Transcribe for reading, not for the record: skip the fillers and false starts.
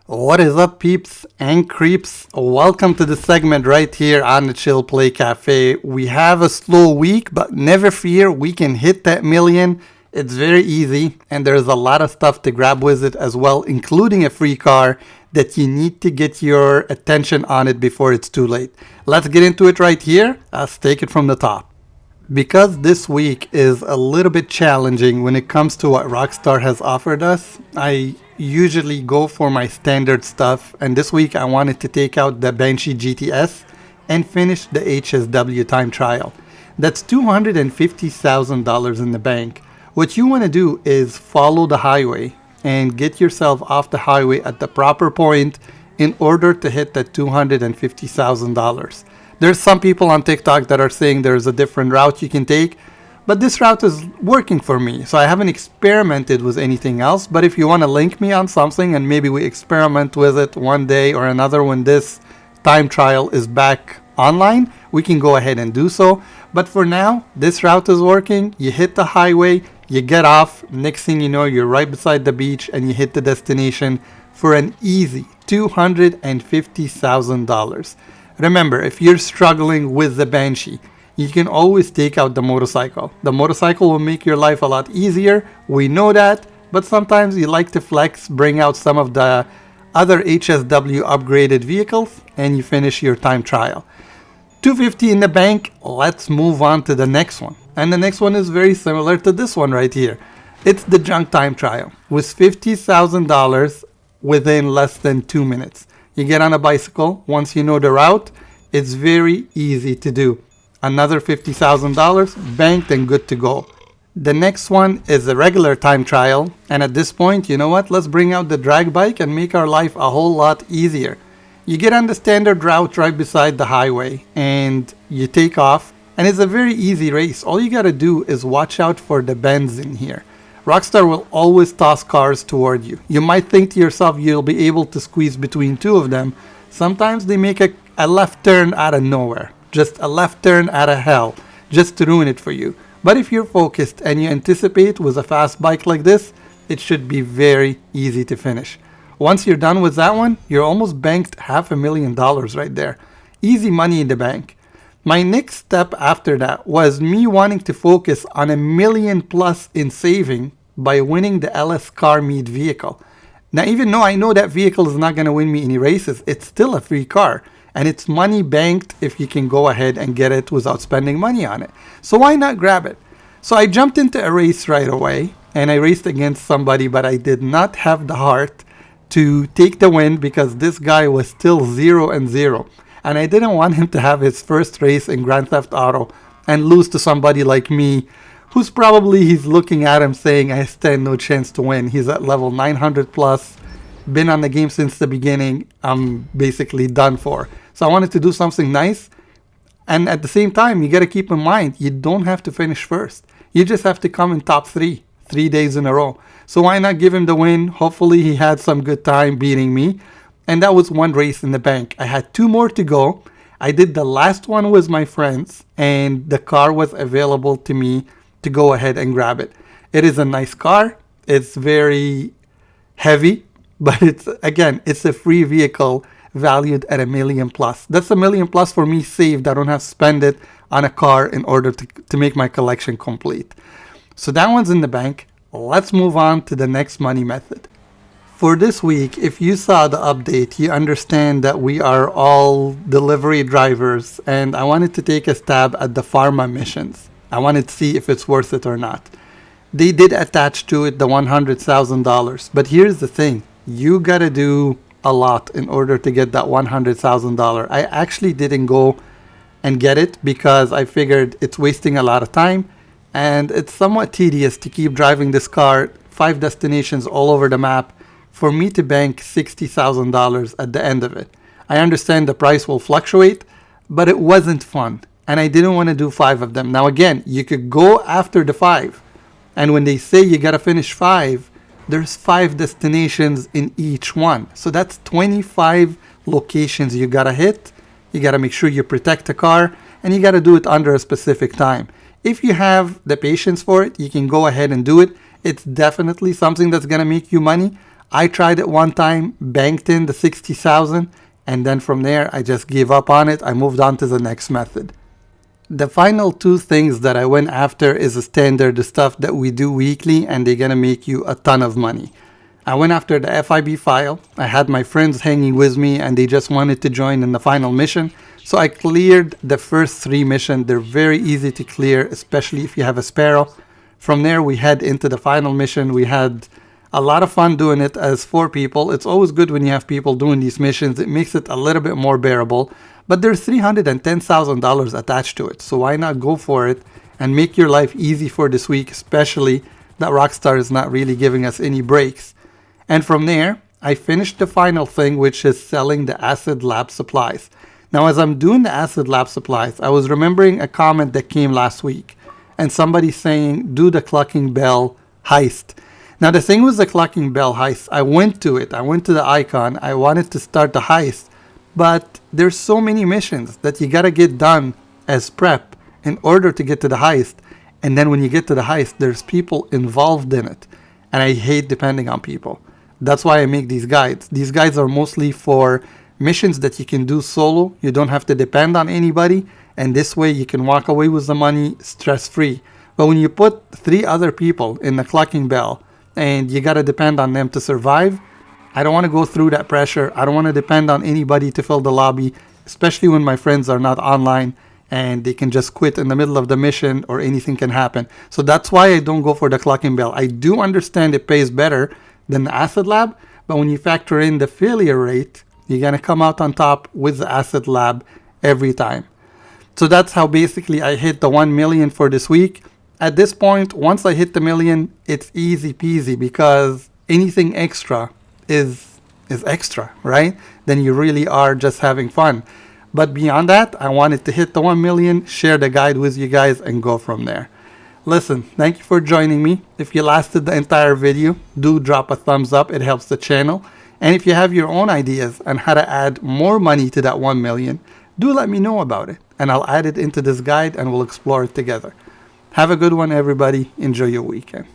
What is up, peeps and creeps? Welcome to the segment right here on the Chill Play Cafe. We have a slow week, but never fear, we can hit that million. It's very easy, and there's a lot of stuff to grab with it as well, including a free car that you need to get your attention on it before it's too late. Let's get into it right here. Let's take it from the top. Because this week is a little bit challenging when it comes to what Rockstar has offered us, I usually go for my standard stuff, and this week I wanted to take out the Banshee GTS and finish the HSW time trial. That's $250,000 in the bank. What you want to do is follow the highway and get yourself off the highway at the proper point in order to hit that $250,000. There's some people on TikTok that are saying there's a different route you can take, but this route is working for me, so I haven't experimented with anything else. But if you want to link me on something and maybe we experiment with it one day or another when this time trial is back online, we can go ahead and do so. But for now, this route is working. You hit the highway, you get off, next thing you know, you're right beside the beach and you hit the destination for an easy $250,000. Remember, if you're struggling with the Banshee, you can always take out the motorcycle. The motorcycle will make your life a lot easier. We know that, but sometimes you like to flex, bring out some of the other HSW upgraded vehicles, and you finish your time trial. 250 in the bank, let's move on to the next one. And the next one is very similar to this one right here. It's the junk time trial with $50,000 within less than 2 minutes. You get on a bicycle, once you know the route, it's very easy to do. Another $50,000 banked and good to go. The next one is a regular time trial, and at this point, you know what, let's bring out the drag bike and make our life a whole lot easier. You get on the standard route right beside the highway and you take off, and it's a very easy race. All you gotta do is watch out for the bends in here. Rockstar will always toss cars toward you. You might think to yourself you'll be able to squeeze between two of them. Sometimes they make a left turn out of nowhere. Just a left turn out of hell. Just to ruin it for you. But if you're focused and you anticipate with a fast bike like this, it should be very easy to finish. Once you're done with that one, you're almost banked $500,000 right there. Easy money in the bank. My next step after that was me wanting to focus on $1 million plus in saving by winning the LS Car Meet vehicle. Now, even though I know that vehicle is not going to win me any races, it's still a free car. And it's money banked if you can go ahead and get it without spending money on it. So why not grab it? So I jumped into a race right away and I raced against somebody, but I did not have the heart to take the win because this guy was still 0-0. And I didn't want him to have his first race in Grand Theft Auto and lose to somebody like me, who's probably he's looking at him saying, I stand no chance to win. He's at level 900 plus, been on the game since the beginning. I'm basically done for. So I wanted to do something nice. And at the same time, you got to keep in mind, you don't have to finish first. You just have to come in top 3 days in a row. So why not give him the win? Hopefully he had some good time beating me. And that was one race in the bank. I had 2 more to go. I did the last one with my friends, and the car was available to me to go ahead and grab it. It is a nice car. It's very heavy, but it's a free vehicle valued at $1 million plus. That's $1 million plus for me saved. I don't have to spend it on a car in order to make my collection complete. So that one's in the bank. Let's move on to the next money method. For this week, if you saw the update, you understand that we are all delivery drivers, and I wanted to take a stab at the Pharma missions. I wanted to see if it's worth it or not. They did attach to it the $100,000, but here's the thing. You gotta do a lot in order to get that $100,000. I actually didn't go and get it because I figured it's wasting a lot of time, and it's somewhat tedious to keep driving this car 5 destinations all over the map for me to bank $60,000 at the end of it. I understand the price will fluctuate, but it wasn't fun, and I didn't want to do 5 of them. Now again, you could go after the 5, and when they say you gotta finish 5, there's 5 destinations in each one. So that's 25 locations you gotta hit. You gotta make sure you protect the car, and you gotta do it under a specific time. If you have the patience for it, you can go ahead and do it. It's definitely something that's gonna make you money. I tried it one time, banked in the 60,000, and then from there I just gave up on it. I moved on to the next method. The final two things that I went after is a standard, the stuff that we do weekly, and they're gonna make you a ton of money. I went after the FIB file. I had my friends hanging with me and they just wanted to join in the final mission. So I cleared the first 3 missions. They're very easy to clear, especially if you have a Sparrow. From there, we head into the final mission. We had a lot of fun doing it as 4 people. It's always good when you have people doing these missions. It makes it a little bit more bearable. But there's $310,000 attached to it. So why not go for it and make your life easy for this week, especially that Rockstar is not really giving us any breaks. And from there, I finished the final thing, which is selling the Acid Lab supplies. Now, as I'm doing the Acid Lab supplies, I was remembering a comment that came last week. And somebody saying, do the Clucking Bell heist. Now, the thing with the Clucking Bell heist, I went to it. I went to the icon. I wanted to start the heist. But there's so many missions that you gotta get done as prep in order to get to the heist. And then when you get to the heist, there's people involved in it. And I hate depending on people. That's why I make these guides. These guides are mostly for missions that you can do solo. You don't have to depend on anybody. And this way you can walk away with the money stress-free. But when you put 3 other people in the Clucking Bell and you gotta depend on them to survive, I don't want to go through that pressure. I don't want to depend on anybody to fill the lobby, especially when my friends are not online and they can just quit in the middle of the mission or anything can happen. So that's why I don't go for the Clucking Bell. I do understand it pays better than the Acid Lab, but when you factor in the failure rate, you're going to come out on top with the Acid Lab every time. So that's how basically I hit the 1 million for this week. At this point, once I hit the million, it's easy peasy because anything extra is extra, right? Then you really are just having fun. But beyond that, I wanted to hit the 1 million, share the guide with you guys, and go from there. Listen, thank you for joining me. If you lasted the entire video, do drop a thumbs up. It helps the channel. And if you have your own ideas on how to add more money to that 1 million, do let me know about it. And I'll add it into this guide and we'll explore it together. Have a good one, everybody. Enjoy your weekend.